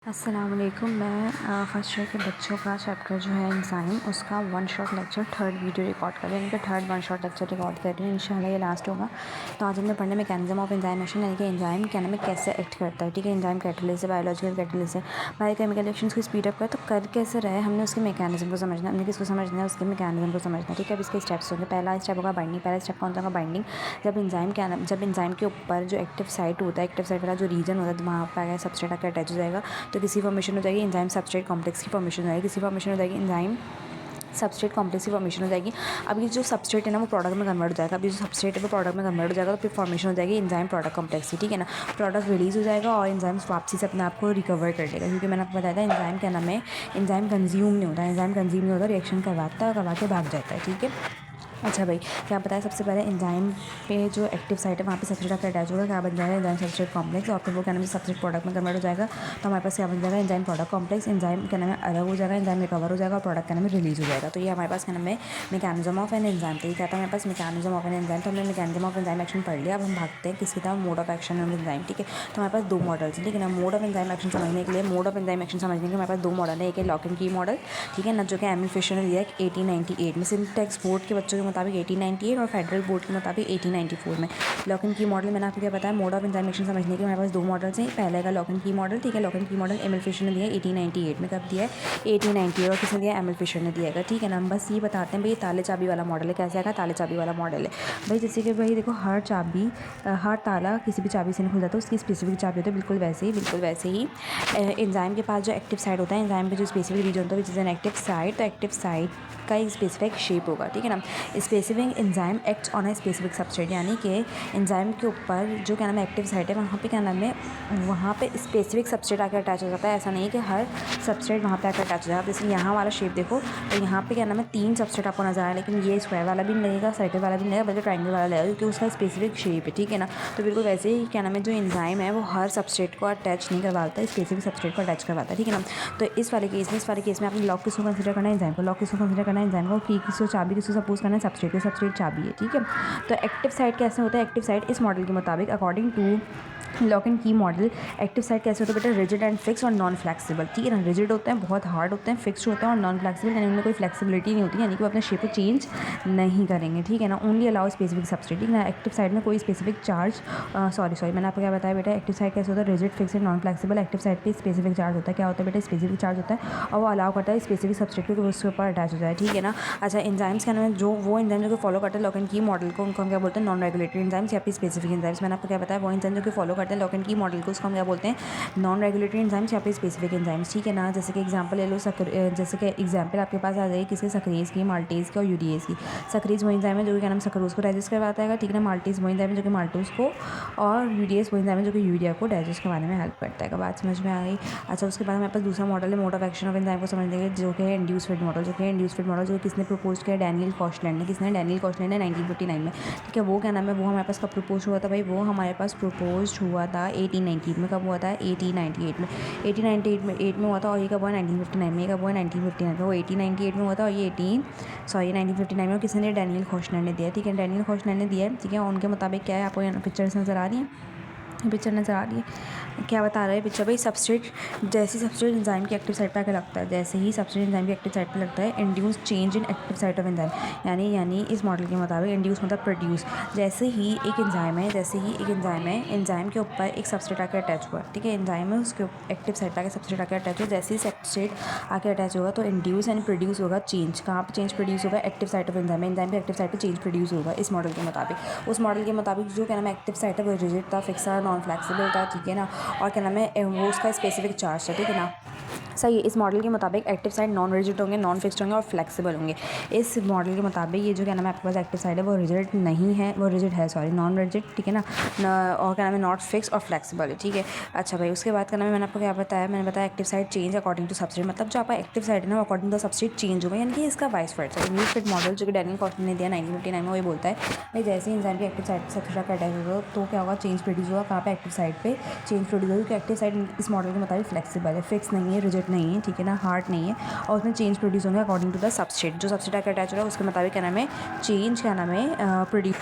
अस्सलाम वालेकुम। मैं फर्स्ट ईयर के बच्चों का चैप्टर जो है एंजाइम, उसका one shot lecture third video record कर रही हूँ। इनका third one shot lecture record कर रही हूँ। इंशाल्लाह ये लास्ट होगा। तो आज हमने पढ़ना मैकेनिज्म ऑफ एंजाइमेशन, यानी कि एंजाइम क्या नाम है, कैसे एक्ट करता है। ठीक है, एंजाइम कैटलिस्ट है, बायोलॉजिकल कैटलिस्ट है, बायोकेमिकल रिएक्शंस को स्पीड अप कर। तो कर कैसे रहे, हमने उसके मैकेनिज्म को समझना, हमने किसको समझना है, उसके मैकेनिज्म को समझना है। ठीक है, अब इसके स्टेप्स होंगे। पहला स्टेप होगा बाइंडिंग। पहला स्टेप कौन सा होगा, बाइंडिंग। जब एंजाइम के ऊपर जो एक्टिव साइट होता है, एक्टिव साइट वाला जो रीजन होता है, वहाँ पर सबस्ट्रेट आकर अटैच हो जाएगा तो किसी फॉर्मेशन हो जाएगी, एंजाइम सबस्ट्रेट कॉम्प्लेक्स की फॉर्मेशन हो जाएगी। किसी फॉर्मेशन हो जाएगी, एंजाइम सबस्ट्रेट कॉम्प्लेक्स की फॉर्मेशन हो जाएगी। अब ये जो सबस्ट्रेट है ना, वो प्रोडक्ट में कन्वर्ट हो जाएगा। अब ये जो सबस्ट्रेट है वो प्रोडक्ट में कन्वर्ट हो जाएगा, तो फिर फॉर्मेशन हो जाएगी एंजाइम प्रोडक्ट कॉम्प्लेक्स की। ठीक है ना, प्रोडक्ट रिलीज हो जाएगा और एंजाइम वापसी से अपने आप को रिकवर कर लेगा। क्योंकि मैंने आपको बताया था एंजाइम क्या नाम है, एंजाइम कंज्यूम नहीं होता, एंजाइम कंज्यूम नहीं होता, रिएक्शन करवाता है, करवा के भाग जाता है। ठीक है, अच्छा भाई, क्या बताया, सबसे पहले एंजाइम पे जो एक्टिव साइट है वहाँ पे सबस्ट्रेट आकर अटैच होगा, क्या बन जाएगा, एंजाइम सबस्ट्रेट कॉम्प्लेक्स। और फिर वो क्या नाम है, सबस्ट्रेट प्रोडक्ट में कन्वर्ट हो जाएगा, तो हमारे पास क्या बन जाएगा, एंजाइम प्रोडक्ट कॉम्प्लेक्स। एंजाइम क्या नाम है अलग हो जाएगा, एंजाइम रिकवर हो जाएगा और प्रोडक्ट क्या नाम है रिलीज हो जाएगा। तो ये हमारे पास क्या नाम है, मैकेनिज्म ऑफ एन एंजाइम। तो ये क्या था हमारे पास, मैकेनिज्म ऑफ एन एंजाइम। तो हमने मैकेनिज्म ऑफ एंजाइम एक्शन पढ़ लिया। अब हम भागते हैं किसकी तरह, mode of action of enzyme. ठीक है, तो हमारे पास दो मॉडल्स हैं। ठीक है ना, मोड ऑफ एंजाइम एक्शन समझने के लिए, मोड ऑफ एंजाइम एक्शन समझने के लिए हमारे पास दो मॉडल है। एक है लॉक एंड की मॉडल, ठीक है ना, जो कि एमिल फिशर ने दिया 1898 में, सिंटेक्स बोर्ड के बच्चों के मुताबिक 1898 और फेडरल बोर्ड के मुताबिक 1894 में। लॉक एंड की मॉडल मैंने आपको क्या बताया, मोड ऑफ एंजाइम एक्शन समझने के हमारे पास दो मॉडल्स हैं। पहले का लॉक एंड की मॉडल। ठीक है, लॉक एंड की मॉडल एमिल फिशर ने दिया 1898 में। कब दिया है, 1898। और किसने दिया, एमिल फिशर ने दिया है। ठीक है ना, हम बस ये बताते हैं भाई, ताले चाबी वाला मॉडल है। कैसे आएगा, ताले चाबी वाला मॉडल है भाई। जैसे कि भाई देखो, हर चाबी, हर ताला किसी भी चाबी से नहीं खुल जाता, उसकी स्पेसिफिक चाबी होती है। बिल्कुल वैसे ही एंजाइम के पास जो एक्टिव साइट होता है, एंजाइम पे जो स्पेसिफिक रीजन होता है, which is an active site, तो एक्टिव साइट का एक स्पेसिफिक शेप होगा। ठीक है ना, specific enzyme acts on a specific substrate, यानी कि एंजाइम के ऊपर जो क्या नाम है एक्टिव साइट है, वहाँ पे क्या नाम है, वहाँ पे स्पेसिफिक सबस्ट्रेट आकर अटैच हो जाता है। ऐसा नहीं कि हर सबस्ट्रेट वहाँ पे आकर अटैच हो जाएगा। जैसे यहाँ वाला शेप देखो, तो यहाँ पे क्या नाम है, तीन सबस्ट्रेट आपको नजर आ रहा है, लेकिन ये स्क्वायर वाला भी नहीं लगेगा, सर्कल वाला भी नहीं लगेगा, बल्कि ट्राइंगल वाला लगेगा, क्योंकि उसका स्पेसिफिक शेप है। ठीक है ना, तो बिल्कुल वैसे ही क्या नाम है, जो एंजाइम है वो हर सबस्ट्रेट को अटैच नहीं करवाता, स्पेसिफिक सबस्ट्रेट को अटैच करवाता है। ठीक है ना, तो इस वाले केस में आपने लॉक किसको कंसीडर करना है, एंजाइम को। लॉक किसको कंसीडर करना है, एंजाइम को। की किसको चाबी किसको सपोज करना है, सबस्ट्रेट को। सबस्ट्रेट चाबी है। ठीक है, तो एक्टिव साइट कैसे होता है, एक्टिव साइट इस मॉडल के मुताबिक, अकॉर्डिंग टू लॉक एंड की मॉडल, एक्टिव साइट कैसे होता है बेटा, रिजिड एंड फिक्स और नॉन फ्लेक्सिबल। ठीक है ना, रिजिड होते हैं, बहुत हार्ड होते हैं, फिक्स्ड होते हैं, और नॉन फ्लेक्सिबल यानी उनमें कोई फ्लेक्सिबिलिटी नहीं होती, यानी कि वो अपने शेप को चेंज नहीं करेंगे। ठीक है ना, ओनली अलाउ स्पेसिफिक सबस्ट्रेट। ठीक है ना, एक्टिव साइट में कोई स्पेसिफिक चार्ज, सॉरी मैंने आपको क्या बताया बेटा, एक्टिव साइट कैसे होता है, rigid, fix and non flexible. Active site पे स्पेसिफिक चार्ज होता है। क्या होता है बेटा, स्पेसिफिक चार्ज होता है, और वो अलाउ करता है स्पेसिफिक सबस्ट्रेट को उसके ऊपर अटैच हो जाए। ठीक है ना, अच्छा, एंजाइम्स क्या नाम है, जो वो एंजाइम जो फॉलो करते हैं लॉक एंड की मॉडल को, उनको हम क्या बोलते हैं, नॉन रेगुलेटरी एंजाइम्स या फिर स्पेसिफिक एंजाइम्स। मैंने आपको क्या बताया, वो एंजाइम जो कि फॉलो करते हैं लॉक एंड की मॉडल को, उसको हम क्या बोलते हैं, नॉन रेगुलेटरी एंजाइम्स या फिर स्पेसिफिक एंजाइम्स। ठीक है ना, जैसे कि एग्जांपल ले लो, जैसे कि एग्जांपल आपके पास आ जाएगी किसके, सक्रेज की, माल्टेज की और यूडीएस की। सक्रेज वो एंजाइम है जो कि क्या नाम, सक्रोज को डाइजेस्ट करवाता है। ठीक है ना, माल्टेज वो एंजाइम है जो कि माल्टोज को, और यूडीएस वो एंजाइम है जो कि यूरिया को डाइजेस्ट करवाने में हेल्प करता है। बात समझ में आ गई। अच्छा, उसके बाद हमारे पास दूसरा मॉडल है mode of action of enzyme को समझने के लिए, जो कि है इंड्यूस फीड मॉडल। जो किसने प्रपोज किया, डैनियल कॉशलैंड ने। किसने, डैनियल कॉशलैंड ने 1959 में। ठीक है, वो क्या नाम है, वो हमारे पास कब प्रपोज हुआ था भाई, वो हमारे पास प्रपोज हुआ था 1898 में। कब हुआ था, 1898 में। 1898 में हुआ था, और ये कब हुआ, 1959 में। ये कब हुआ, 1959 में। वो 1898 में हुआ था, और ये 1959 में किसने, डैनियल कॉशलैंड ने दिया। ठीक है, डैनियल कॉशलैंड ने दिया है। ठीक है, उनके मुताबिक क्या है, आपको यहाँ पिक्चर्स नज़र आ रही है, पिक्चर नज़र आ रही है, क्या बता रहा है पिक्चर भाई, सबस्ट्रेट जैसे सबस्ट्रेट एंजाइम की एक्टिव साइट पर आकर लगता है, जैसे ही सबस्ट्रेट एंजाइम की एक्टिव साइट पर लगता है, induce change in active site of enzyme, यानी इस मॉडल के मुताबिक इंड्यूस मतलब प्रोड्यूस। जैसे ही एक एंजाइम है, एंजाइम के ऊपर एक सबस्ट्रेट आकर अटैच हुआ। ठीक है, एंजाइम है उसके एक्टिव साइट पर आकर सबस्ट्रेट आकर अटैच हुआ, जैसे ही सबस्ट्रेट आकर अटैच होगा तो इंड्यूस यानी प्रोड्यूस होगा चेंज। कहाँ पर चेंज प्रोड्यूस होगा, active site of enzyme, enzyme की एक्टिव साइट पर चेंज प्रोड्यूस होगा इस मॉडल के मुताबिक। उस मॉडल के मुताबिक जो क्या नाम है एक्टिव साइट है वो रिजिड था, फिक्स था, नॉन फ्लेक्सिबल था। ठीक है ना, और क्या नाम है, वो उसका स्पेसिफिक चार्ज है। ठीक है ना, सही है। इस मॉडल के मुताबिक एक्टिव साइड नॉन रिजिड होंगे, नॉन फिक्स्ड होंगे और फ्लेक्सिबल होंगे। इस मॉडल के मुताबिक ये जो क्या नाम है आपके पास एक्टिव साइड है वो रिजिड नहीं है, वो रिजिड है, सॉरी नॉन रिजिड। ठीक है ना, और क्या नाम है, नॉट फिक्स और फ्लेक्सिबल है। ठीक है, अच्छा भाई, उसके बाद क्या नाम है, मैंने आपको क्या बताया, मैंने बताया active site change according to substrate, मतलब जो आपका एक्टिव साइड है ना अकॉर्डिंग टू सबस्ट्रेट चेंज होगा, यानी कि इसका vice versa. English fit model जो कि डैनियल कॉशलैंड ने दिया 1959 में, वो ये बोलता है भाई, जैसे ही एंजाइम की एक्टिव साइड सबस्ट्रेट का अटैच होगा तो क्या होगा, चेंज प्रोड्यूस होगा। कहाँ पे, एक्टिव साइड पे चेंज प्रोड्यूस होगा, क्योंकि एक्टिव साइड इस मॉडल के मुताबिक फ्लेक्सिबल है, फिक्स नहीं है, रिजिड नहीं है। ठीक है ना, हार्ड नहीं है, और उसमें चेंज प्रोड्यूस होंगे अकॉर्डिंग टू द सबस्ट्रेट। जो सबस्ट्रेट आकर अटैच हो रहा है उसके मुताबिक क्या नाम है, चेंज क्या नाम है प्रोड्यूस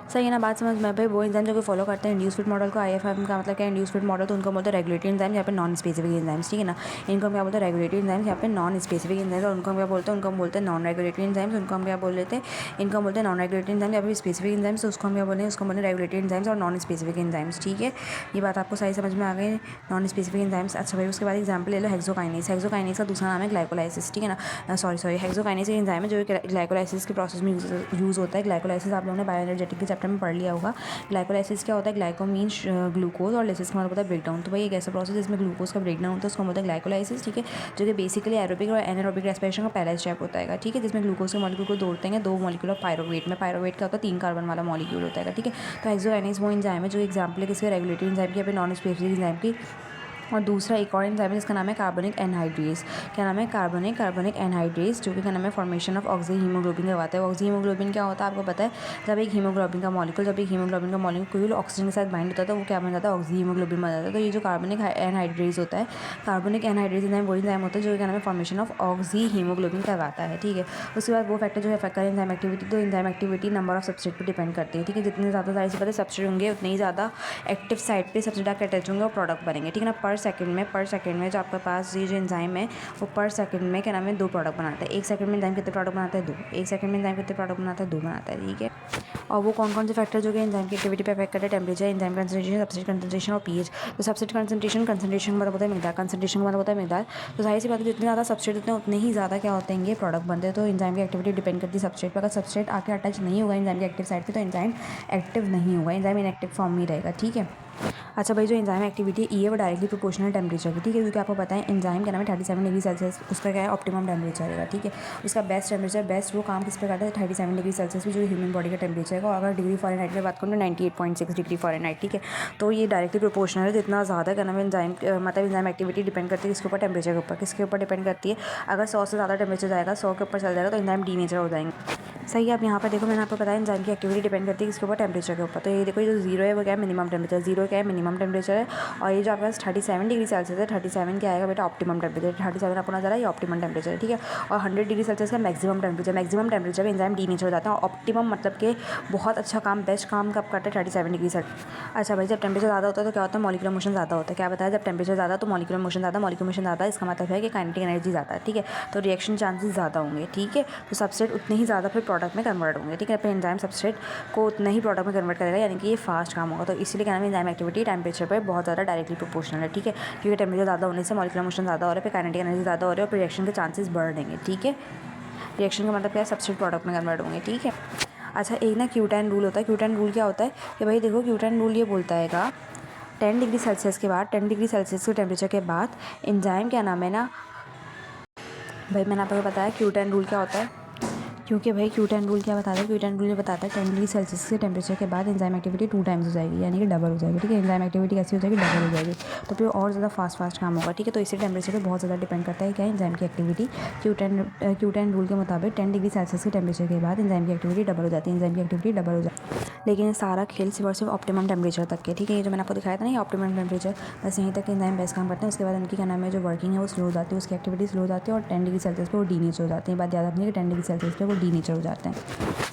सही है ना बात समझ में। भाई वो एंजाइम जो कि फॉलो करते हैं इंड्यूस फीड मॉडल को, IFM का मतलब क्या है इंड्यूस फीड मॉडल, तो उनको बोलते हैं रेगुलेटरी एंजाइम, यहाँ पे नॉन स्पेसिफिक एंजाइम्स, ठीक है ना। इनको हम क्या बोलते हैं रेगुलेटरी एंजाइम्स, यहाँ पे नॉन स्पेसिफिक एंजाइम्स, और उनको हम क्या बोलते हैं, उनको हम बोलते हैं नॉन रेगुलेटरी एंजाइम्स, उनको हम क्या बोल लेते हैं, इनको हम बोलते हैं नॉन रेगुलेटरी एंजाइम या फिर स्पेसिफिक एंजाइम्स, तो उसको हम क्या बोलते हैं, उसको बोलते हैं रेगुलेटरी एंजाइम्स और नॉन स्पेसिफिक एंजाइम्स, ठीक है। ये बात आपको सही समझ में आ गई, नॉन स्पेसिफिक एंजाइम्स। अच्छा भाई उसके बाद एग्जाम्पल ले लो हेक्सोकाइनेज। हेक्सोकाइनेज का दूसरा नाम है ग्लाइकोलाइसिस, ठीक है ना। सॉरी हेक्सोकाइनेज एक एंजाइम है जो ग्लाइकोलाइसिस के प्रोसेस में यूज़ होता है। ग्लाइकोलाइसिस आप लोगों ने बायोएनर्जेटिक के चैप्टर में पढ़ लिया होगा। ग्लाइकोलाइसिस क्या होता है, ग्लाइको मीन्स ग्लूकोज और लाइसिस का मतलब होता है ब्रेकडाउन। तो भाई एक ऐसा प्रोसेस जिसमें ग्लूकोज का ब्रेकडाउन होता है उसको बोलते हैं ग्लाइकोलाइसिस, ठीक है, जो कि बेसिकली एरोबिक और एनारोबिक रेस्पिरेशन का पहला स्टेप होता है, ठीक है, जिसमें ग्लूकोज के मॉलिक्यूल को तोड़ते हैं दो मॉलिक्यूल ऑफ पायरोवेट में। पायरोवेट क्या होता है 3 कार्बन वाला मॉलिक्यूल होता है, ठीक है। तो हेक्सोकाइनेज वो एंजाइम है जो एग्जाम्पल है किसके, रेगुलेटरी एंजाइम की या फिर नॉन स्पेसिफिक एंजाइम की। और दूसरा एक और एंजाइम है जिसका नाम है कार्बनिक एनहाइड्रेस। क्या नाम है, कार्बनिक एनहाइड्रेस, जो कि क्या नाम है फॉर्मेशन ऑफ ऑक्सी हीमोग्लोबिन करवाता है। ऑक्सी हीमोग्लोबिन क्या होता है आपको पता है, जब एक हीमोग्लोबिन का मॉलिक्यूल ऑक्सीजन के साथ बाइंड होता है तो वो क्या बन जाता है, ऑक्सी हीमोग्लोबिन बन जाता है। तो ये जो कार्बनिक एनहाइड्रेस होता है, कार्बनिक एनहाइड्रेस एंजाइम वो एंजाइम होता है जो क्या नाम है फॉर्मेशन ऑफ ऑक्सी हीमोग्लोबिन करवाता है, ठीक है। उसके बाद वो फैक्टर जो है अफेक्ट करें एंजाइम एक्टिविटी, तो enzyme activity number of substrate पर डिपेंड करती है, ठीक है। जितने ज़्यादा जाहिर सी बात है सबस्ट्रेट होंगे उतने ही ज़्यादा एक्टिव साइट पे सबसे ज़्यादा अटैच होंगे और प्रोडक्ट बनेंगे, ठीक है ना। पर सेकंड में जो आपके पास ये जो एंजाइम है वो पर सेकंड में क्या नाम है 2 प्रोडक्ट बनाता है। 1 सेकंड में एंजाइम कितने प्रोडक्ट बनाता है, 2। 1 सेकंड में एंजाइम कितने प्रोडक्ट बनाता है, 2 बनाता है, ठीक है। और वो कौन से फैक्टर जो कि एंजाइम की एक्टिविटी पे अफेक्ट करते हैं, temperature, enzyme concentration, substrate concentration और पीएच। तो सबस्ट्रेट कंसंट्रेशन का मतलब होता है मिकदार, कंसंट्रेशन का मतलब होता है मिकदार। तो जाहिर सी बात है जितने ज़्यादा सबस्ट्रेट होते हैं उतने ही ज़्यादा क्या होते हैं ये प्रोडक्ट बनते हैं। तो एंजाइम की एक्टिविटी डिपेंड करती है सबस्ट्रेट पर। अगर सबस्ट्रेट आके अटैच नहीं होगा एंजाइम की एक्टिव साइड पे तो एंजाइम एक्टिव नहीं होगा, एंजाइम इनएक्टिव फॉर्म में रहेगा, ठीक है। अच्छा भाई जो एंजाइम एक्टिविटी ये वो डायरेक्टली प्रोपोर्शनल टेम्परेचर की, ठीक है, क्योंकि आपको पता है एंजाइम का नाम है 37 डिग्री सेल्सियस, उसका क्या है ऑप्टिमम टेम्परेचर रहेगा, ठीक है। उसका बेस्ट टेम्परेचर, बेस्ट वो काम किस पे करता है 37 डिग्री सेल्सियस पे, जो ह्यूमन बॉडी का टेम्परेचर है। और अगर डिग्री फ़ारेनहाइट में बात करूँ तो 98.6 डिग्री फ़ारेनहाइट, ठीक है। तो ये डायरेक्टली प्रोपोर्शनल है, जितना ज़्यादा क्या नाम है एंजाइम मतलब एंजाइम एक्टिविटी डिपेंड करती है किसके ऊपर, टेम्परेचर के ऊपर। किसके ऊपर डिपेंड करती है, अगर 100 से ज़्यादा टेम्परेचर जाएगा, 100 के ऊपर चल जाएगा तो एंजाइम डीनेचर हो जाएंगे। सही है। अब यहाँ पर देखो मैंने आपको बताया एंजाइम की एक्टिविटी डिपेंड करती है किसके ऊपर, टेम्परेचर के ऊपर। तो ये देखो ये जो 0 है वो क्या है मिनिमम टेम्परेचर, 0 क्या है मिनिमम टेम्परेचर है। और ये जो आपके पास 37 डिग्री सेल्सियस है, 37 क्या आएगा बेटा ऑप्टिमम टेम्परेचर, 37 आपको नजर है ये ऑप्टिमम टेम्परेचर है, ठीक है। और 100 डिग्री सेल्सियस का मैक्सिमम टेम्परेचर में एंजाइम डीनेचर हो जाता है। ऑप्टिमम मतलब कि बहुत अच्छा काम, बेस्ट काम कब करता है 37 डिग्री सेल्सियस। अच्छा भाई जब टेम्परेचर ज़्यादा होता है तो क्या होता है, मॉलिक्यूलर मोशन ज़्यादा होता है। क्या बताया, जब टेम्परेचर ज़्यादा तो मॉलिक्यूलर मोशन ज़्यादा, इसका मतलब है कि काइनेटिक एनर्जी ज़्यादा है, ठीक है। तो रिएक्शन चांसेस ज़्यादा होंगे, ठीक है। तो सबस्ट्रेट उतने ही ज़्यादा फिर प्रोडक्ट में कन्वर्ट होंगे, ठीक है। फिर एंजाइम सबस्ट्रेट को उतना ही प्रोडक्ट में कन्वर्ट करेगा, यानी कि ये फास्ट काम होगा। तो इसीलिए क्या नाम है एंजाइम एक्टिविटी टेम्परेचर पर बहुत ज़्यादा डायरेक्टली प्रोपोर्शनल है, ठीक है। क्योंकि टेम्परेचर ज़्यादा होने से मॉलिक्यूलर मोशन ज़्यादा हो रहा है, फिर काइनेटिक एनर्जी ज़्यादा हो रही है और फिर रिएक्शन के चांसेस बढ़ देंगे, ठीक है। रिएक्शन का मतलब क्या है, सबस्ट्रेट प्रोडक्ट में कन्वर्ट होंगे, ठीक है। अच्छा एक ना क्यूटैन रूल होता है। क्यूटैन रूल क्या होता है कि भाई देखो क्यूटैन रूल ये बोलता है 10 डिग्री सेल्सियस के बाद, 10 डिग्री सेल्सियस के टेम्परेचर के बाद एंजाइम क्या नाम है ना, भाई मैंने आपको बताया क्यूटैन रूल क्या होता है। क्योंकि भाई क्यूटैन रूल क्या बताता है, क्यूटैन रूल ये बताता है 10 डिग्री सेल्सियस के टेम्परेचर के बाद एंजाइम एक्टिविटी 2 टाइम्स हो जाएगी, यानी कि डबल हो जाएगी, ठीक है। एंजाइम एक्टिविटी कैसी हो जाएगी, डबल हो जाएगी, तो फिर और ज़्यादा फास्ट काम होगा, ठीक है। तो इसी टेम्परेचर पे बहुत ज़्यादा डिपेंड करता है क्या एंजाइम की एक्टिविटी। क्यूटैन रूल के मुताबिक 10 डिग्री सेल्सियस के टेम्परेचर के बाद एंजाइम की एक्टिविटी डबल हो जाती है, लेकिन सारा खेल सिर्फ ऑप्टिमम टेम्परेचर तक के, ठीक है। ये जो मैंने आपको दिखाया था ना ये ऑप्टिमम टेम्परेचर, बस यहीं तक एंजाइम बेस्ट काम करते हैं। उसके बाद उनकी क्या नाम है जो वर्किंग है वो स्लो हो जाती है, उसकी एक्टिविटी स्लो हो जाती है और 10 डिग्री सेल्सियस पे वो डीनेचर हो जाती है। बात याद रखनी है कि 10 डिग्री सेल्सियस पे वो डीनेचर हो जाते हैं।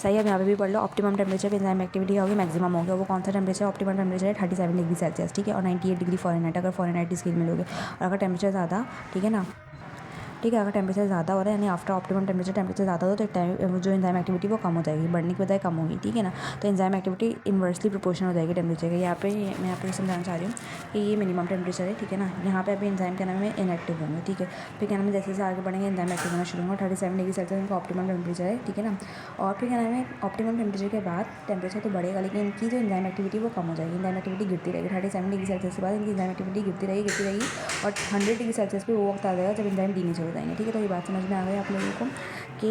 सही है। अब यहाँ पे भी पढ़ लो ऑप्टिमम टेम्परेचर पे एंजाइम एक्टिविटी होगी मैक्सिमम होगा, वो कौन सा टेम्परेचर, ऑप्टिमम टेम्परेचर है 37 डिग्री सेल्सियस, ठीक है। और 98 डिग्री फ़ारेनहाइट अगर फ़ारेनहाइट स्केल में लोगे। और अगर टेम्परेचर ज़्यादा, ठीक है ना, ठीक है, अगर टेम्परेचर ज़्यादा हो रहा है यानी आफ्टर ऑप्टिमम टेम्परेचर ज़्यादा हो तो जो एंजाइम एक्टिविटी वो कम हो जाएगी, बढ़ने की बजाय कम होगी, ठीक है ना। तो एंजाइम एक्टिविटी इन्वर्सली प्रोपोर्शनल हो जाएगी टेम्परेचर के। यहाँ पे मैं आपको ये समझाना चाह रही हूँ कि ये मिनिमम टेम्परेचर है, ठीक है ना। यहाँ पे अभी एंजाइम क्या नाम है इनएक्टिव होंगे, ठीक है। फिर क्या नाम है जैसे जैसे आगे बढ़ेंगे एंजाइम एक्टिव होना शुरू होगा। 37 डिग्री सेल्सियस इनका ऑप्टिमम टेम्परेचर है, ठीक है ना। और फिर क्या नाम है ऑप्टिमम टेम्परेचर के बाद टेम्परेचर तो बढ़ेगा लेकिन इनकी जो एंजाइम एक्टिविटी वो कम हो जाएगी, एंजाइम एक्टिविटी गिरती रहेगी। 37 डिग्री सेल्सियस के बाद इनकी एंजाइम एक्टिविटी गिरती रहेगी और 100 डिग्री सेल्सियस पे वो वक्त आ जाएगा जब एंजाइम डीनेचर हो जाएंगे, ठीक है। तो ये बात समझ में आ गई आप लोगों को कि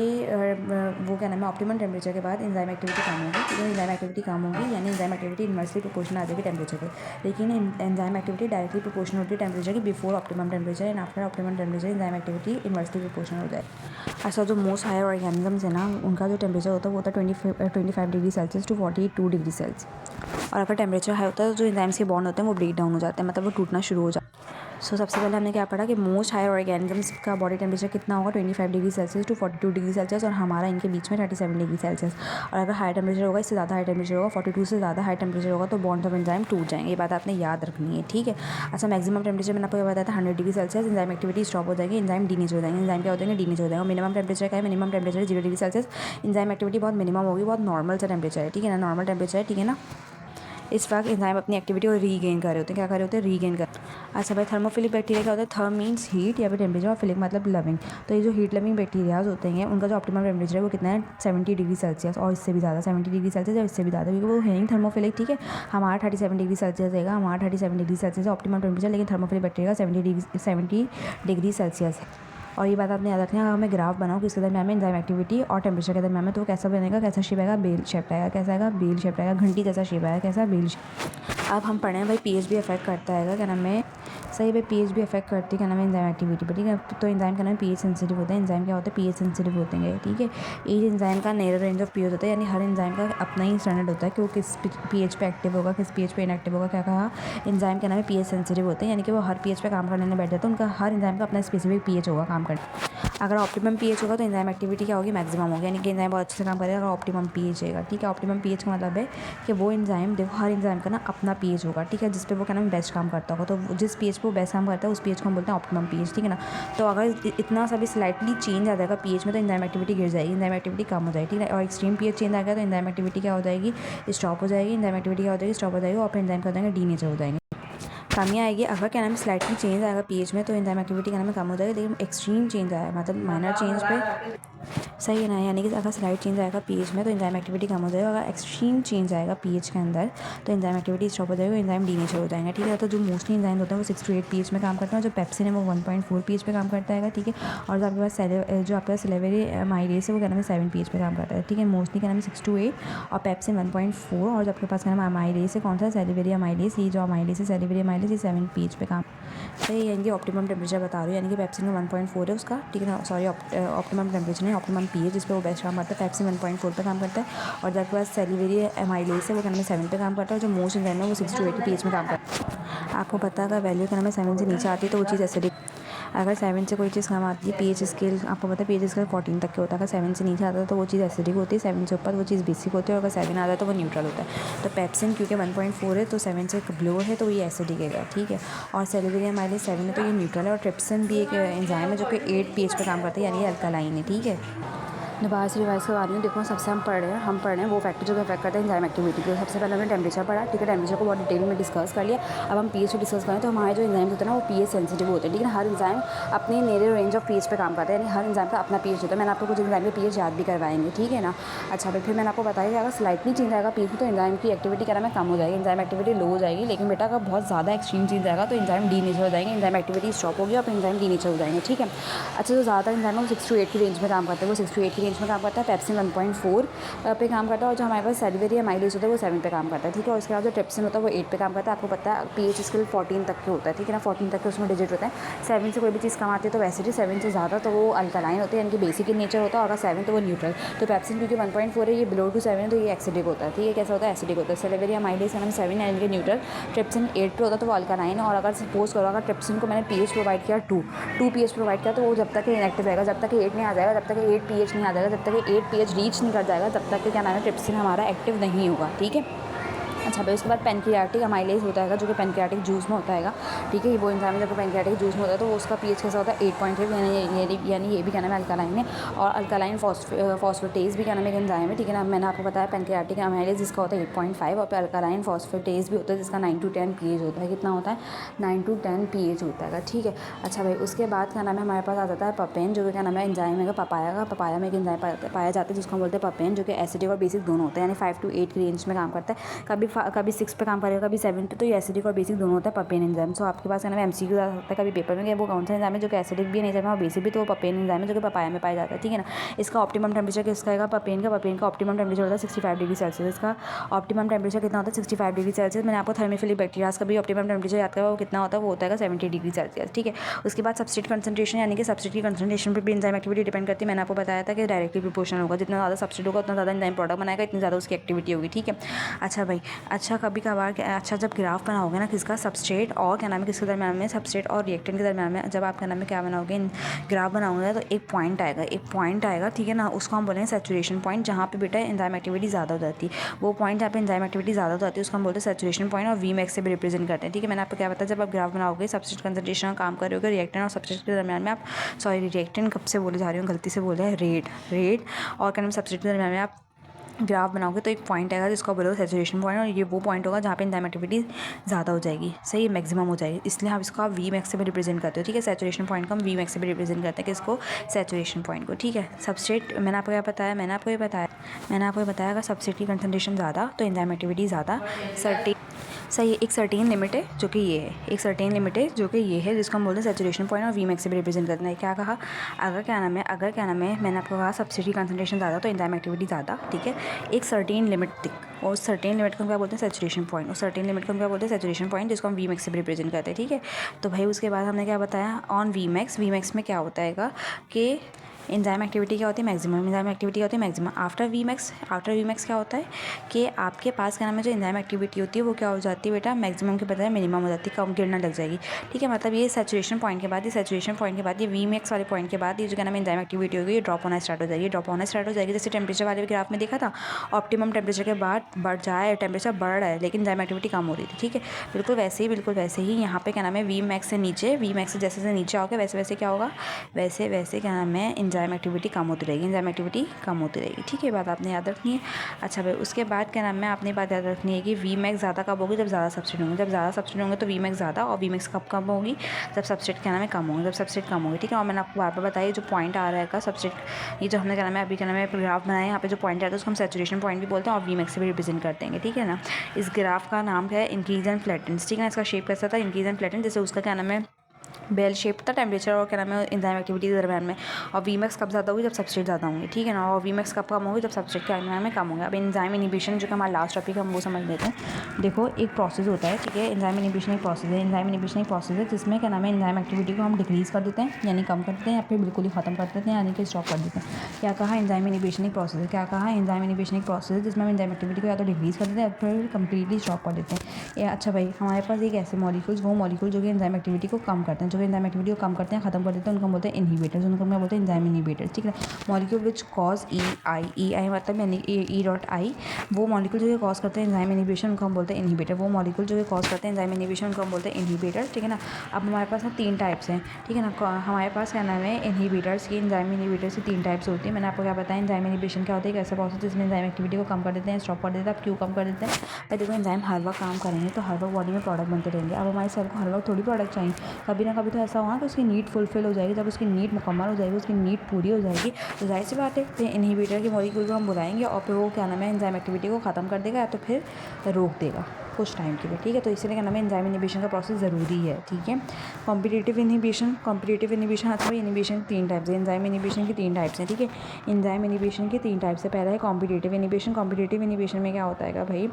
वो क्या नाम है ऑप्टिमम टेम्परेचर के बाद एंजाइम एक्टिविटी कम होगी, ठीक है। एंजाइम एक्टिविटी कम होगी यानी एंजाइम एक्टिविटी इन्वर्सली प्रोपोर्शनल आ जाएगी टेम्परेचर के, लेकिन एंजाइम एक्टिविटी डायरेक्टली प्रोपोर्शनल होती है टेम्परेचर की before optimum temperature and after optimum temperature enzyme activity inversely proportional हो जाए। अच्छा जो मोस्ट हायर ऑर्गेनिजम्स है ना उनका जो टेम्परेचर होता है वो होता है 25 degree Celsius to 42 degree Celsius. और अगर टेम्परेचर हाई होता है तो जो एंजाइम्स के बॉन्ड होते हैं वो ब्रेक डाउन हो जाते हैं, मतलब वो टूटना शुरू हो जाता है। सो सबसे पहले हमने क्या पढ़ा कि मोस्ट हायर ऑर्गेनिजम्स का बॉडी टेम्परेचर कितना होगा 25 degree Celsius to 42 degree Celsius, और हमारा इनके बीच में 37 डिग्री सेल्सियस। और अगर हाई टेम्परेचर होगा, इससे ज़्यादा हाई टेम्परेचर होगा, 42 से ज़्यादा हाई टेम्परेचर होगा, तो बॉन्ड्स ऑफ एंजाइम टूट जाएंगे। ये बात आपने याद रखनी है, ठीक है। अच्छा, मैक्सिमम टेम्परेचर मैंने आपको ये बताया था 100 degree Celsius, enzyme activity stop हो जाएगी, एंजाइम डीनेचर हो जाएंगे। एंजाइम क्या हो जाएंगे? डीनेचर हो जाएगा। मिनिमम टेम्परेचर क्या है? Minimum temperature 0 degree Celsius. Enzyme activity बहुत मिनिमम होगी, बहुत नॉर्मल सा टेम्परेचर है, ठीक है ना, नॉर्मल टेम्परेचर है, ठीक है ना। इस वक्त एंजाइम अपनी एक्टिविटी को रीगेन कर रहे होते हैं। क्या कर रहे होते हैं? रीगेन कर। अच्छा भाई, थर्मोफिलिक बैक्टीरिया क्या होता है? थर्म मीन्स हीट या फिर टेम्परेचर, और फिलिक मतलब लविंग। तो ये जो हीट लविंग बैक्टीरियाज होते हैं, उनका जो ऑप्टिमम टेम्परेचर है वो कितना है? 70 डिग्री सेल्सियस, और इससे भी ज़्यादा 70 डिग्री सेल्सियस या इससे भी ज़्यादा, क्योंकि वो है ही थर्मोफिलिक, ठीक है। हमारा 37 डिग्री सेल्सियस रहेगा, हमारा 37 डिग्री सेल्सियस ऑप्टिमम टेम्परेचर, लेकिन थर्मोफिलिक बैक्टीरिया 70 डिग्री सेल्सियस है। और ये बात आपने याद रखनी है, अगर मैं ग्राफ बनाऊँ किसके दरम्यान में एंजाइम एक्टिविटी और टेम्परेचर के दरम्यान में, तो कैसा बनेगा? कैसा शेप आएगा? बेल शेप आएगा। कैसा आएगा? बेल शेप आएगा। घंटी जैसा शेप आएगा। कैसा? Bell shape. अब हम पढ़े हैं भाई, पीएच भी अफेक्ट करता है, क्या नाम है? सही भाई, पीएच भी अफेक्ट करती है, क्या नाम है? एंजाइम एक्टिविटी पर, ठीक है। तो एंजाइम का नाम पीएच सेंसिटिव होता है। एंजाइम क्या होता है? पीएच सेंसिटिव होते हैं, ठीक है। ईच एंजाइम का नैरो रेंज ऑफ पीएच होता है, यानी हर एंजाइम का अपना ही स्टैंडर्ड होता है कि वो किस पीएच पे एक्टिव होगा, किस पीएच पे इनएक्टिव होगा। क्या कहा? एंजाइम के नाम है पीएच सेंसिटिव होते हैं, यानी कि वो हर पीएच पे काम करने बैठ जाते हैं। उनका हर एंजाइम का अपना स्पेसिफिक पीएच होगा काम करने। अगर ऑप्टिमम पीएच होगा तो एंजाइम एक्टिविटी क्या होगी? मैक्सिमम होगी, यानी कि एंजाइम बहुत अच्छे से काम करेगा अगर ऑप्टिमम पीएच रहेगा, ठीक है। ऑप्टिमम पीएच का मतलब है कि वो एंजाइम, देखो हर एंजाइम का ना अपना पीएच होगा, ठीक है, जिस पे वो क्या नाम बेस्ट काम करता होगा। तो जिस पीएच पे वो बेस्ट काम करता है उस पीएच को हम बोलते हैं ऑप्टिमम पीएच, ठीक है ना। तो अगर इतना सा भी स्लाइटली चेंज आ जाएगा पीएच में, तो एंजाइम एक्टिविटी गिर जाएगी, एंजाइम एक्टिविटी कम हो जाएगी, ठीक है। और एक्सट्रीम पीएच चेंज आ गया तो एंजाइम एक्टिविटी क्या हो जाएगी? स्टॉप हो जाएगी। एंजाइम एक्टिविटी क्या हो जाएगी? स्टॉप हो जाएगी, और फिर एंजाइम क्या हो जाएंगे? डीनेचर हो जाएंगे। कमियाँ आएगी अगर क्या नाम है स्लाइटली चेंज आएगा पीएच में, तो एंजाइम एक्टिविटी क्या नाम है कम हो जाएगी। लेकिन एक्सट्रीम चेंज आया मतलब माइनर चेंज पे सही है ना, यानी कि अगर स्लाइट चेंज आएगा पीएच में तो एंजाइम एक्टिविटी कम हो जाएगा। अगर एक्सट्रीम चेंज आएगा पीएच के अंदर तो एंजाइम एक्टिविटी स्टॉप हो जाएगी, एंजाइम डीनेचर हो जाएंगे, ठीक है। तो जो मोस्टली एंजाइम होते हैं वो 6 to 8 पीएच में काम करते हैं, और जो पेप्सिन है वो 1.4 पीएच पे काम करता है, ठीक है। और जो आपके पास सेलेवरी माइलेज है वो क्या नाम है 7 पीएच पे काम करता है, ठीक है। मोस्टली क्या नाम है 6 to 8 और पेप्सिन 1.4, और जो आपके पास क्या नाम है अमाइलेज है कौन सा? सेलिवेरिया माइलेज। ये जो अमाइलेज है सेलिवेरिया माइलेज ये 7 पीएच पे काम सही है। यानी कि ऑप्टिमम टेम्परेचर बता रही हूँ, यानी कि पेप्सिन का 1.4 है उसका, ठीक है ना। सॉरी, ऑप्टिमम टेम्परेचर नहीं, ऑप्टिमम पीएच जिस पे वो बेस्ट काम करता है, पेप्सिन 1.4 पे काम करता है। और जो आपके पास सेलिवेरिया एमाइलेज है वो क्या नाम है 7 पे काम करता है, और जो मोस्ट एंजाइम है वो 6 to 8 पीएच में काम करता है। आपको पता है अगर वैल्यू क्या नाम है 7 से नीचे आती है तो वो चीज़ एसिडिक, अगर 7 से कोई चीज़ कम आती है, पीएच स्केल आपको पता है पीएच स्केल 14 तक के होता है, अगर 7 से नीचे आता है तो वो चीज़ एसिडिक होती है, 7 से ऊपर वो चीज़ बेसिक होती है, और अगर 7 आता है तो वो न्यूट्रल होता है। तो पेप्सिन क्योंकि 1.4 है तो 7 से बिलो है तो ये एसिडिक है, ठीक है। और सेलिवेरिया माइलेज 7 है तो ये न्यूट्रल है। और ट्रिप्सिन भी एक एंजाइम है जो कि 8 पीएच पे काम करता है, यानी ये अल्कालाइन है, ठीक है। दोबारा से रिवाइज करवा रही हूँ, देखो सबसे हम पढ़ रहे हैं वो फैक्टर जो अफेक्ट करते हैं एंजाइम एक्टिविटी को। सबसे पहले हमने टेम्परेचर पढ़ा, ठीक है, टेम्परेचर को बहुत डिटेल में डिस्कस कर लिया। अब हम पीएच को डिस्कस करें तो हमारे जो एंजाइम होते हैं ना वो पीएच सेंसिटिव होते हैं, ठीक है। हर एंजाइम अपने नैरो रेंज ऑफ पीएच पे काम करता है, यानी हर एंजाइम का अपना पीएच होता है। मैंने आपको कुछ एंजाइम के पीएच याद भी करवाएंगे, ठीक है ना। अच्छा भाई, फिर मैंने आपको बताया कि अगर स्लाइटली चेंज आएगा पीएच में तो एंजाइम की एक्टिविटी क्या नाम है कम हो जाएगी, एंजाइम एक्टिविटी लो हो जाएगी। लेकिन बेटा अगर बहुत ज़्यादा एक्सट्रीम चेंज आएगा तो एंजाइम डीनेचर हो जाएंगे, एंजाइम एक्टिविटी स्टॉप होगी और एंजाइम डीनेचर हो जाएंगे, ठीक है। अच्छा, जो ज़्यादा एंजाइम है वो 6 to 8 की रेंज में काम करता है, वो 6 to 8 की रेंज में काम करता है। पेप्सिन 1.4 पे काम करता है, और जो हमारे पास सेलिवेरिया माइलेज होता है वो 7 पे काम करता है, ठीक है। और उसके बाद जो ट्रिप्सिन होता है वो 8 पे काम करता है। आपको पता है पीएच स्केल 14 तक के होता है, ठीक है ना, 14 तक के उसमें डिजिट होता है। 7 से कोई भी चीज़ कम आती है तो वैसे ही 7 से ज़्यादा तो वो अल्कालाइन होती है, यानी कि बेसिक इन नेचर होता है, और अगर 7 तो वो न्यूट्रल। तो पेप्सिन क्योंकि 1.4 है ये बिलो टू 7 है तो ये एसिडिक होता है, ठीक है। कैसा होता है? एसिडिक होता है। सेलिवेरिया माइलेज का नाम 7 है, यानी कि न्यूट्रल। ट्रिप्सिन 8 पे होता है तो वो अल्कालाइन है। और अगर सपोज करो अगर ट्रिप्सिन को मैंने पीएच प्रोवाइड किया 2 पीएच प्रोवाइड किया तो वो जब तक इनएक्टिव रहेगा, जब तक 8 नहीं आ जाएगा, जब तक 8 पीएच नहीं आ जाएगा, जब तक 8 पीएच रीच नहीं कर जाएगा, तब तक क्या नाम है ट्रिप्सिन हमारा एक्टिव नहीं होगा, ठीक है। अच्छा भाई, उसके बाद पेनक्रियाटिक अमाइलेज होता है जो कि पेनक्रियाटिक जूस में होता है, ठीक है। वो एंजाइम जब पेनक्रियाटिक जूस में होता है तो उसका पीएच कैसा होता है 8.5, यानी ये भी क्या नाम है अल्कालाइन है। और अल्कालाइन फॉस्फेटेज भी क्या नाम है एंजाइम है, ठीक है ना। मैंने आपको बताया पेनक्रियाटिक अमाइलेज जिसका होता है 8.5, और अल्कालाइन फॉस्फेटेज भी होता है जिसका 9 to 10 पीएच होता है। कितना होता है? 9 to 10 पीएच होता है, ठीक है। अच्छा भाई, उसके बाद क्या नाम है हमारे पास आ जाता है पपेन, जो कि क्या नाम है एंजाइम है पपाया में एक एंजाइम पाया जाता है जिसको हम बोलते हैं पपेन, जो कि एसिडिक और बेसिक दोनों होते हैं, यानी 5 to 8 की रेंज में काम करता है। कभी 6 पे काम करेगा, कभी 7 पे। तो ये एसिडिक और बेसिक दोनों होता है पपेन एंजाइम। सो आपके पास क्या नाम है एमसीक्यू आ सकता है कभी पेपर में कि वो कौन सा एंजाइम है जो कि एसिडिक भी नहीं और बेसिक भी, तो वो पपेन एंजाइम है जो कि पपाया में पाया जाता है, ठीक है ना। इसका ऑप्टिमम टेम्परेचर किसका आएगा? पपेन का ऑप्टिमम टेम्परेचर होता है 65 डिग्री सेल्सियस। इसका ऑप्टिमम टेम्परेचर कितना होता है? 65 डिग्री सेल्सियस। मैंने आपको थर्मोफिलिक बैक्टीरियाज का भी ऑप्टिमम टेम्परेचर याद करा, वो कितना होता है? वो होता है 70 डिग्री सेल्सियस, ठीक है। उसके बाद सब्स्ट्रेट कंसंट्रेशन, यानी कि सब्स्ट्रेट की कंसंट्रेशन पर भी एंजाइम एक्टिविटी डिपेंड करती है। मैंने आपको बताया था कि डायरेक्टली प्रोपोर्शनल होगा, जितना ज़्यादा सब्स्ट्रेट होगा उतना ज़्यादा एंजाइम प्रोडक्ट बनाएगा, इतनी ज़्यादा उसकी एक्टिविटी होगी, ठीक है। अच्छा भाई, अच्छा कभी कभार अच्छा जब ग्राफ बनाओगे ना किसका सबस्ट्रेट और क्या नाम है किसके दरम्यान में, सबस्ट्रेट और रिएक्टेंट के दरम्यान में, जब आप क्या नाम है क्या बनाओगे ग्राफ बनाओगे तो एक पॉइंट आएगा ठीक है ना, उसको हम बोलेंगे सैचुरेशन पॉइंट, जहाँ पे बेटा एंजाइम एक्टिविटी ज़्यादा हो जाती है। वो पॉइंट जहाँ पे एंजाइम एक्टिविटी ज़्यादा हो जाती है उसको हम बोलते हैं सैचुरेशन पॉइंट, और वी मैक्स से भी रिप्रेजेंट करते हैं। ठीक है, मैंने आपको क्या बताया, जब आप ग्राफ बनाओगे सबस्ट्रेट कंसंट्रेशन का काम करोगे रिएक्टेंट और सबस्ट्रेट के दरम्यान में आप रिएक्टेंट कब से बोले जा रही हूँ, गलती से बोले रेट और क्या नाम सबस्ट्रेट के दरम्यान में आप ग्राफ बनाओगे तो एक पॉइंट आएगा जिसको बोलोगे सैचुरेशन पॉइंट, और ये वो पॉइंट होगा जहाँ पे एंजाइम एक्टिविटी ज़्यादा हो जाएगी, सही मैक्सिमम हो जाएगी, इसलिए हम इसको आप वी मैक्स से भी रिप्रेजेंट करते हो। ठीक है, सैचुरेशन पॉइंट को हम वी मैक्स से भी रिप्रेजेंट करते हैं, किसको, सैचुरेशन पॉइंट को। ठीक है, सबस्ट्रेट मैंने आपको क्या बताया, मैंने आपको ये बताया अगर सबस्ट्रेट की कंसंट्रेशन ज़्यादा तो एंजाइम एक्टिविटी ज़्यादा, सही एक सर्टेन लिमिट है जो कि ये है, एक सर्टेन लिमिट है जो कि ये है जिसको हम बोलते हैं सैचुरेशन पॉइंट और वी मैक्स से भी रिप्रेजेंट करना है। क्या कहा, अगर क्या नाम है मैंने आपको कहा सबस्ट्रेट की कंसंट्रेशन ज़्यादा तो एंजाइम एक्टिविटी ज़्यादा। ठीक है, एक सर्टेन लिमिट तक, और सर्टेन लिमिट को हम क्या बोलते हैं सैचुरेशन पॉइंट, और सर्टेन लिमिट को हम क्या बोलते हैं सैचुरेशन पॉइंट, जिसको हम वी मैक्स से भी रिप्रेजेंट करते हैं। ठीक है, तो भाई उसके बाद हमने क्या बताया ऑन वी मैक्स में क्या होता है कि एंजाइम एक्टिविटी क्या होती है मैक्सिमम, एंजाइम एक्टिविटी क्या होती है मैक्सिमम। आफ्टर वी मैक्स क्या होता है कि आपके पास क्या नाम है जो एंजाइम एक्टिविटी होती है वो क्या हो जाती है बेटा, मैक्सिमम के बजाय मिनिमम हो जाती है, कम गिरना लग जाएगी। ठीक है, मतलब ये सैचुरेशन पॉइंट के बाद ये वी मैक्स वाले पॉइंट के बाद ये जो क्या नाम है एंजाइम एक्टिविटी होगी ये ड्रॉप होना स्टार्ट हो जाएगी, जैसे टेम्परेचर वाले ग्राफ में देखा था, ऑप्टिमम टेम्परेचर के बाद टेम्परेचर बढ़ रहा है लेकिन एंजाइम एक्टिविटी कम हो रही थी। ठीक है, बिल्कुल वैसे ही यहाँ पे क्या नाम है वी मैक्स से जैसे नीचे आओगे वैसे क्या होगा, वैसे क्या नाम है एंजाइम एक्टिविटी कम होती रहेगी। ठीक है, बात आपने याद रखनी है। अच्छा भाई उसके बाद क्या नाम है आपने बात याद रखनी है कि वी मैक्स ज़्यादा कब होगी, जब ज़्यादा सबस्ट्रेट होंगे, तो वी मैक्स ज़्यादा, और वी मैक्स कब होगी, जब सबस्ट्रेट क्या नाम है कम होंगे, ठीक है। और मैंने आपको बार बार बताया जो पॉइंट आ रहा है सबस्ट्रेट, ये जो हमने क्या नाम है अभी क्या नाम है ग्राफ बनाया है, यहाँ पे जो पॉइंट आता है उसको हम सैचुरेशन पॉइंट भी बोलते हैं और वी मैक्स से भी रिप्रेजेंट करते हैं। ठीक है ना, इस ग्राफ का नाम क्या है इंक्रीज एंड फ्लैटेंस। ठीक है ना, इसका शेप कैसा था इंक्रीज एंड फ्लैटेंस, जैसे उसका क्या नाम है बेल शेप था टेम्परेचर और क्या नाम है एंजाइम एक्टिविटी के दरम्यान में। और वी मैक्स कब ज़्यादा होगी, जब सबस्ट्रेट ज़्यादा होंगे। ठीक है ना, और वी मैक्स कब कम होगी, जब सबस्ट्रेट के दरम्यान में कम होंगे। अब एंजाइम इनिबिशन जो कि हमारा लास्ट टॉपिक है हम वो समझ लेते हैं। देखो एक प्रोसेस होता है, ठीक है, एंजाइम इनिबिशन एक प्रोसेस है जिसमें क्या नाम है एंजाइम एक्टिविटी को हम डिक्रीज़ कर देते हैं यानी कम कर देते हैं, या फिर बिल्कुल ही ख़त्म कर देते हैं यानी कि स्टॉप कर देते हैं। क्या कहा, एंजाइम इनिबिशन एक प्रोसेस है, जिसमें हम एंजाइम एक्टिविटी को या तो डिक्रीज़ कर देते हैं या फिर कंप्लीटली स्टॉप कर देते हैं। अच्छा भाई हमारे पास एक ऐसे मॉलिक्यूल्स जो कि एंजाइम एक्टिविटी को कम करते हैं, खत्म कर देते हैं, उनको बोलते हैं इनहिबिटर्स, उनको हम बोलते हैं एंजाइम इनहिबिटर्स। ठीक है, मॉलिक्यूल विच कॉज ई आई मतलब यानी E.I वो मॉलिक्यूल जो कॉज करते हैं एंजाइम इनहिबिशन उनको हम बोलते हैं इनहिबिटर, उनको हम बोलते हैं इनहिबिटर। ठीक है ना, अब हमारे पास ना 3 टाइप्स हैं। ठीक है ना, हमारे पास क्या नाम है इनहिबिटर्स की, एंजाइम इनहिबिटर्स की 3 टाइप्स होती है। मैंने आपको क्या बताया एंजाइम इनहिबिशन क्या होता है, एक ऐसा प्रोसेस जिसमें एंजाइम एक्टिविटी को कम कर देते हैं, स्टॉप कर देते हैं। अब क्यों कम कर देते हैं भाई, देखो एंजाइम हर वक्त काम करेंगे तो हर वक्त बॉडी में प्रोडक्ट बनते रहेंगे। अब हमारे सेल को हर वक्त थोड़ी प्रोडक्ट चाहिए, कभी ना कभी तो ऐसा होगा कि उसकी नीड फुलफिल हो जाएगी। जब उसकी नीड मुकम्मल हो जाएगी, उसकी नीड पूरी हो जाएगी तो जाहिर सी बात है फिर इनहिबिटर की मॉलिक्यूल को हम बुलाएंगे और फिर वो क्या नाम है एंजाइम एक्टिविटी को ख़त्म कर देगा या तो फिर रोक देगा कुछ टाइम के लिए। ठीक है, तो इसलिए क्या नाम है एंजाइम इनहिबिशन का प्रोसेस ज़रूरी है। ठीक है, कॉम्पिटिटिव इनहिबिशन अच्छा भाई इनहिबिशन 3 टाइप्स है, एंजाइम इनहिबिशन की 3 टाइप्स हैं। ठीक है, एंजाइम इनहिबिशन की 3 टाइप्स है। पहला है कॉम्पिटिटिव इनहिबिशन में क्या होता है भाई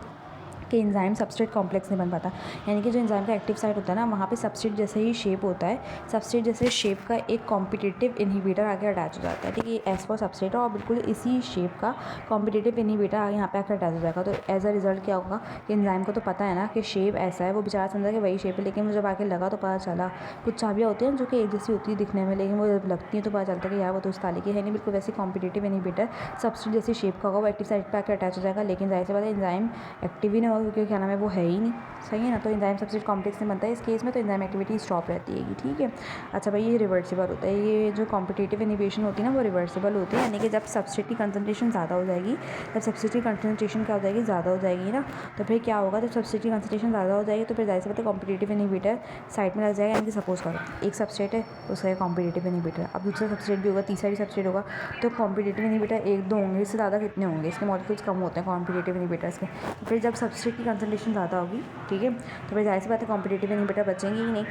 कि एंजाइम सबस्ट्रेट कॉम्प्लेक्स नहीं बन पाता, यानी कि जो एंजाइम का एक्टिव साइट होता है ना वहाँ पे सबस्ट्रेट जैसे ही शेप होता है, सबस्ट्रेट जैसे शेप का एक कॉम्पिटिटिव इनहिबिटर आके अटैच हो जाता है। ठीक है, एज फॉर सबस्ट्रेट और बिल्कुल इसी शेप का कॉम्पिटिटिव इनहिबिटर यहाँ पे आकर अटैच हो जाएगा। तो एज अ रिजल्ट क्या होगा कि एंजाइम को तो पता है ना कि शेप ऐसा है, वो बेचारा समझा कि वही शेप है, लेकिन वो जब आके लगा तो पता चला कुछ चाबियाँ होती हैं जो कि एक जैसी होती है दिखने में, लेकिन वो जब लगती है तो पता चलता है कि यार वो तो उस ताले की है नहीं। बिल्कुल वैसे कॉम्पिटिटिव इनहिबिटर सबस्ट्रेट जैसी शेप का होगा, वो एक्टिव साइट पर आकर अटैच हो जाएगा, लेकिन जाहिर सी बात है एंजाइम एक्टिव ही नहीं होगा क्योंकि क्या नाम है वो है ही नहीं। सही है ना, तो एंजाइम सबस्ट्रेट कॉम्प्लेक्स में बनता है इस केस में, तो एंजाइम एक्टिविटी स्टॉप रहती है। ठीक है, अच्छा भाई ये रिवर्सिबल होता है, ये जो कॉम्पिटिटिव इनहिबिशन होती है ना वो रिवर्सिबल होती है, यानी कि जब सबस्ट्रेट की कंसंट्रेशन ज़्यादा हो जाएगी, जब सबस्ट्रेट की कंसंट्रेशन क्या हो जाएगी ज़्यादा हो जाएगी ना, तो फिर क्या होगा जब सबस्ट्रेट की कंसंट्रेशन ज़्यादा हो जाएगी तो फिर जाहिर सी बात है कॉम्पिटिटिव इनहिबिटर साइड में लग जाएगा। यानी कि सपोज करो एक सबस्ट्रेट है उसका कॉम्पिटिटिव इनहिबिटर, अब दूसरा सबस्ट्रेट भी होगा, तीसरा भी सबस्ट्रेट होगा, तो कॉम्पिटिटिव इनहिबिटर 1-2 होंगे, इससे ज़्यादा कितने होंगे, इसके मॉलिक्यूल्स कम होते हैं कॉम्पिटिटिव इनहिबिटर्स के। फिर जब सबस्ट्रेट की कंसंट्रेशन ज़्यादा होगी, ठीक है, तो फिर जाहिर सी बात है कॉम्पिटिटिव इनहिबिटर बचेंगे ही नहीं।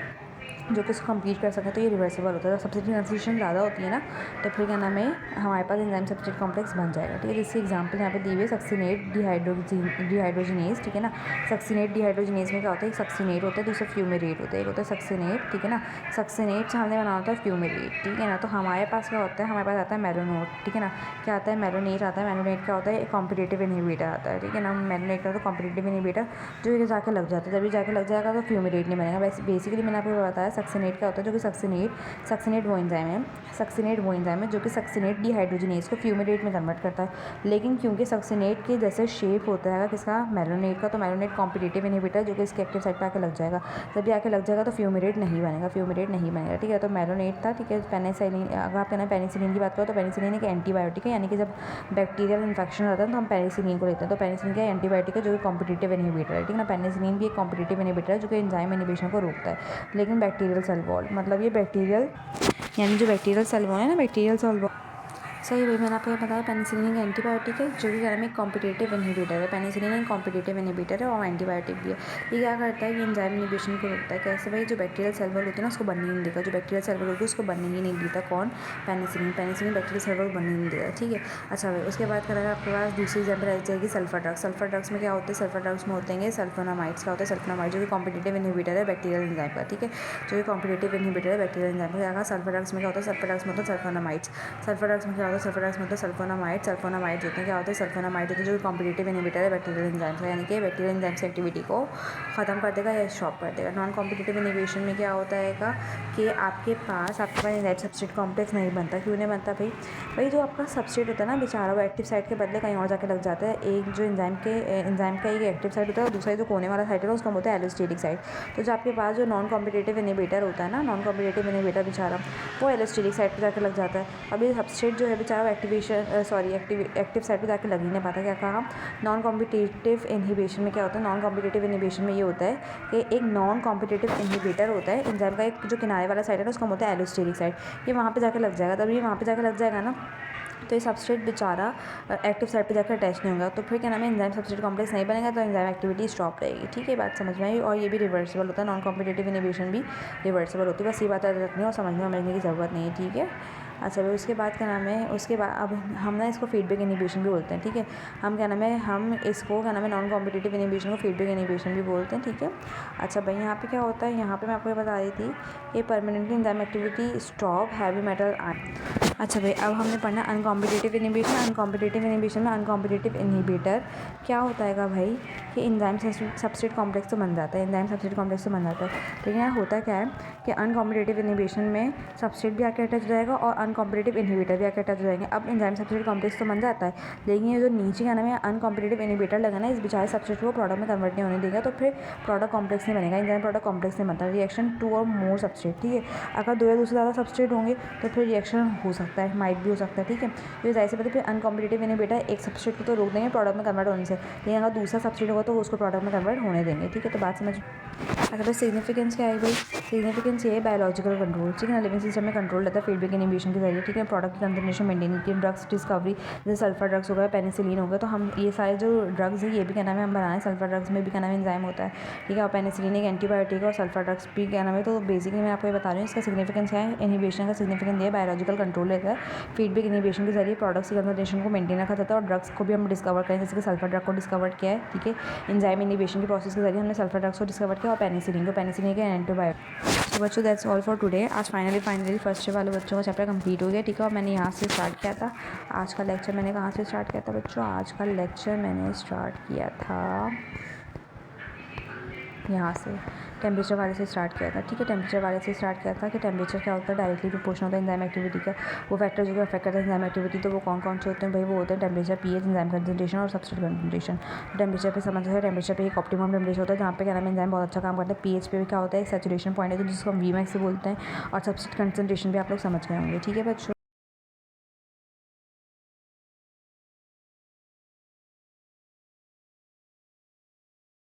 जो कि उसको कम्पीट कर सके, तो ये रिवर्सिबल होता है। जब सब्स्टिट्यूट कंसंट्रेशन ज़्यादा होती है ना, तो फिर क्या नाम है, हमारे पास एंजाइम सब्स्ट्रेट कॉम्प्लेक्स बन जाएगा। ठीक है, जिसकी एग्जांपल यहाँ पे दी हुई है सक्सिनेट डिहाइड्रोजिनेज। ठीक है ना, सक्सिनेट डिहाइड्रोजिनेज में क्या होता है, एक सक्सिनेट होता है, दूसरा फ्यूमेरेट होता है। एक होता है सक्सिनेट, ठीक है ना, सक्सिनेट से हमने बना होता है फ्यूमेरेट। ठीक है ना, तो हमारे पास क्या होता है, हमारे पास आता है मेलोनोट। ठीक है ना, क्या आता है, मेलोनेट आता है। मेलोनेट क्या होता है, एक कॉम्पिटिटिव इनहिबिटर आता है। ठीक है ना, मेलोनेट का तो कॉम्पिटिटिव इनहिबिटर जो ये जाके लग जाता है, जब ये जाके लग जाएगा तो फ्यूमेरेट नहीं बनेगा। वैसे बेसिकली मैंने आपको बताया सक्सिनेट क्या होता है, जो कि सक्सिनेट वो एंजाइम है, सक्सिनेट वो एंजाइम है जो कि सक्सिनेट डिहाइड्रोजिनेज को फ्यूमेरेट में कन्वर्ट करता है। लेकिन क्योंकि सक्सिनेट के जैसे शेप होता है किसका, मेलोनेट का, तो मेलोनेट कॉम्पिटिटिव इनहिबिटर जो कि इसके एक्टिव साइट पे आके लग जाएगा। जब ये आके लग जाएगा तो फ्यूमेरेट नहीं बनेगा, फ्यूमेरेट नहीं बनेगा। ठीक है, तो मेलोनेट था। ठीक है, पेनिसिलिन, अगर आप कहना पेनिसिलिन की बात करो तो पेनिसिलिन एक एंटीबायोटिक है, यानी कि जब बैक्टीरियल इन्फेक्शन होता है तो हम पेनिसिलिन को लेते हैं। तो पेनिसिलिन क्या एंटीबायोटिक है जो कि कॉम्पिटिटिव इनहिबिटर है। ठीक है ना, पेनिसिलिन भी एक कॉम्पिटिटिव इनहिबिटर है जो कि एंजाइम इनहिबिशन को रोकता है। लेकिन बैक्टीरियल सेल वॉल, मतलब ये बैक्टीरियल, यानी जो बैक्टीरियल सेल वॉल है ना, बैक्टीरियल सेल वॉल, सही भाई मैंने आपको ये बताया पेनिसिलिन एक एंटीबायोटिक है जो कि घर में एक कॉम्पिटिटिव इनहिबिटर है। पेनिसिलिन एक कॉम्पिटिटिव इनहिबिटर है और एंटीबायोटिक भी है। ये क्या करता है, ये एंजाइम इनहिबिशन को रोकता है। कैसे भाई, जो बैक्टीरियल सेल वॉल होती है ना उसको बनने नहीं देगा, जो बैक्टीरियल सेल वॉल होती है उसको बनने ही नहीं देता। कौन, penicillin. Penicillin bacterial cell wall बनने नहीं देता। ठीक है, अच्छा भाई उसके बाद करेगा आपके पास दूसरी एग्जाम्पल आ जाएगी सल्फर ड्रग्स। सल्फर ड्रग्स में क्या होते हैं, सल्फर ड्रग्स में होते हैं सल्फोनामाइड्स। क्या होता है, सल्फोनामाइड जो कि कॉम्पिटिटिव इनहिबिटर है बैक्टीरियल एंजाइम का। ठीक है, जो कि कॉम्पिटिटिव इनहिबिटर है बैक्टीरियल एंजाइम का। क्या, सल्फर ड्रग्स में क्या होता है, सल्फर ड्रग्स में होता है सल्फोनामाइड्स। सल्फर ड्रग्स में क्या होता है, सल्फर ड्रग्स में होता है सल्फोनामाइड होते हैं। क्या होते हैं, सल्फोनामाइड होते हैं जो कॉम्पिटिटिव इनहिबिटर है बैक्टीरियल एंजाइम्स का, यानी कि बैक्टीरियल एंजाइम्स की एक्टिविटी को खत्म कर देगा या स्टॉप कर देगा। नॉन कॉम्पिटिटिव इनहिबिशन में क्या होता है कि आपके पास एंजाइम सब्स्ट्रेट कॉम्प्लेक्स नहीं बनता। क्यों नहीं बनता भाई, जो आपका सब्स्ट्रेट होता है ना बेचारा, वो एक्टिव साइट के बदले कहीं और जाके लग जाता है। एक जो एंजाइम का एक एक्टिव साइट होता है और दूसरा जो कोने वाला साइट है उसका होता है एलोस्टेटिक साइट। तो जो आपके पास जो नॉन कॉम्पिटिटिव इनहिबिटर होता है ना, नॉन कॉम्पिटिटिव इनहिबिटर बेचारा वो एलोस्टेटिक साइट पर जाकर लग जाता है। अब ये सब्स्ट्रेट जो है बेचारा एक्टिव साइट पे जाके लग ही नहीं पाता। क्या कहा, नॉन कॉम्पिटिटिव इनहिबिशन में क्या होता है, नॉन कॉम्पिटिटिव इनहिबिशन में ये होता है कि एक नॉन कॉम्पिटिटिव इनहिबिटर होता है एंजाइम का, एक जो किनारे वाला साइड है ना उसका होता है एलोस्टेरिक साइड। ये वहाँ पे जाके लग जाएगा, तब ये वहाँ पे जाके लग जाएगा ना, तो ये सब्स्ट्रेट बेचारा एक्टिव साइट पे जाकर अटैच नहीं होगा। तो फिर क्या नाम है, एंजाइम सब्स्ट्रेट कॉम्प्लेक्स नहीं बनेगा, तो एंजाइम एक्टिविटी स्टॉप रहेगी। ठीक है, बात समझ में आई। और ये भी रिवर्सिबल होता है, नॉन कॉम्पिटिटिव इनहिबिशन भी रिवर्सिबल होती है। बस ये बात याद रखनी है और समझने की ज़रूरत नहीं है। ठीक है, अच्छा भाई उसके बाद क्या नाम है, उसके बाद अब हम ना इसको फीडबैक इनहिबिशन भी बोलते हैं। ठीक है, हम क्या नाम है, हम इसको क्या नाम है, नॉन कॉम्पिटिटिव इनहिबिशन को फीडबैक इनहिबिशन भी बोलते हैं। ठीक है, अच्छा भाई यहाँ पे क्या होता है, यहाँ पे मैं आपको ये बता रही थी कि permanently enzyme activity stop heavy metal ion. अच्छा भाई अब हमने पढ़ना अनकॉम्पिटिटिव इनहिबिशन। अनकॉम्पिटिटिव इनहिबिशन में अनकॉम्पिटिटिव इनहिबिटर क्या होता है भाई, कि एंजाइम सब्स्ट्रेट कॉम्प्लेक्स तो बन जाता है, एंजाइम सब्स्ट्रेट कॉम्प्लेक्स तो बन जाता है। लेकिन यहाँ होता क्या है कि अनकॉम्पिटिटिव इनहिबिशन में सब्स्ट्रेट भी आके अटैच हो जाएगा और अनकॉम्पिटिटिव इनहिबिटर भी आके अटैच हो जाएंगे। अब एंजाइम सब्स्ट्रेट कॉम्प्लेक्स तो बन जाता है, लेकिन ये जो नीचे का नाम है अनकॉम्पिटिटिव इनहिबिटर लगा ना, इस बेचारे सब्स्ट्रेट को प्रोडक्ट में कन्वर्ट नहीं होने देगा, तो फिर प्रोडक्ट कॉम्प्लेक्स नहीं बनेगा, एंजाइम प्रोडक्ट कॉम्प्लेक्स नहीं बनता। रिएक्शन टू और मोर सब्स्ट्रेट। ठीक है, अगर दो या दो से ज़्यादा सब्स्ट्रेट होंगे तो फिर रिएक्शन हो सकता है, माइट भी हो सकता है। ठीक है, तो जाहिर सी बात है फिर अनकॉम्पिटिटिव इनहिबिटर एक सब्स्ट्रेट को तो रोक देंगे प्रोडक्ट में कन्वर्ट होने से, लेकिन अगर दूसरा सब्स्ट्रेट होगा तो उसको प्रोडक्ट में कन्वर्ट होने देंगे। ठीक है, तो बात समझ। अच्छा भाई सिग्निफिकेंस क्या है भाई, सिग्निफिकेंस ये है बायोलॉजिकल कंट्रोल। ठीक है ना, लिविंग सिस्टम में कंट्रोल रहता है फीडबैक इनहिबिशन के जरिए। ठीक है, प्रोडक्ट की कंसंट्रेशन मेंटेन की, ड्रग्स डिस्कवरी जैसे सल्फर ड्रग्स हो गया, पेनिसिलिन हो गया, तो हम ये सारे जो ड्रग्स है ये भी क्या नाम है हम बनाए, सल्फर ड्रग्स में भी क्या नाम है एंजाइम होता है। ठीक है, और पेनिसिलिन एक एंटीबायोटिक है और सल्फर ड्रग्स भी क्या नाम है। तो बेसिकली मैं आपको ये बता रही हूँ इसका सिग्निफिकेंस क्या है, इनहिबिशन का सिग्निफिकेंस ये बायोलॉजिकल कंट्रोल रहता है, फीडबैक इनहिबिशन के जरिए प्रोडक्ट्स की कंसंट्रेशन को मेंटेन रखा जाता है और ड्रग्स को भी हम डिस्कवर करें, जैसे कि सल्फर ड्रग को डिस्कवर किया है। ठीक है, एंजाइम इनहिबिशन के प्रोसेस के जरिए हमने सल्फर ड्रग्स को डिस्कवर किया और पेनिसिलिन के एंटीबायोटिक। तो बच्चों दैट्स ऑल फॉर टुडे। आज फाइनली फर्स्ट ईयर वाले बच्चों का चैप्टर कंप्लीट हो गया। ठीक है, और मैंने यहाँ से स्टार्ट किया था आज का लेक्चर। मैंने कहाँ से स्टार्ट किया था बच्चों, आज का लेक्चर मैंने स्टार्ट किया था यहाँ से, टेम्परेचर वाले से स्टार्ट किया था। ठीक है, टेम्परेचर वाले से स्टार्ट किया था कि टेम्परेचर क्या होता है, डायरेक्टली प्रोपोर्शनल होता है एंजाइम एक्टिविटी का। वो फैक्टर जो अफेक्ट करता है एंजाइम एक्टिविटी, तो वो कौन कौन से होते हैं भाई, वो होते हैं टेम्परेचर, पीएच, एंजाइम कंसंट्रेशन और सब्स्ट्रेट कंसंट्रेशन। तो टेम्परेचर पे समझ है, टेम्परेचर पे एक ऑप्टिमम टेम्परेचर होता है जहाँ पे क्या नाम है एंजाइम बहुत अच्छा काम करता है। पीएच पे भी क्या होता है, एक सैचुरेशन पॉइंट है जिसको हम वीमैक्स से बोलते हैं, और सब्स्ट्रेट कंसंट्रेशन भी आप लोग समझ गए होंगे। ठीक है बच्चों।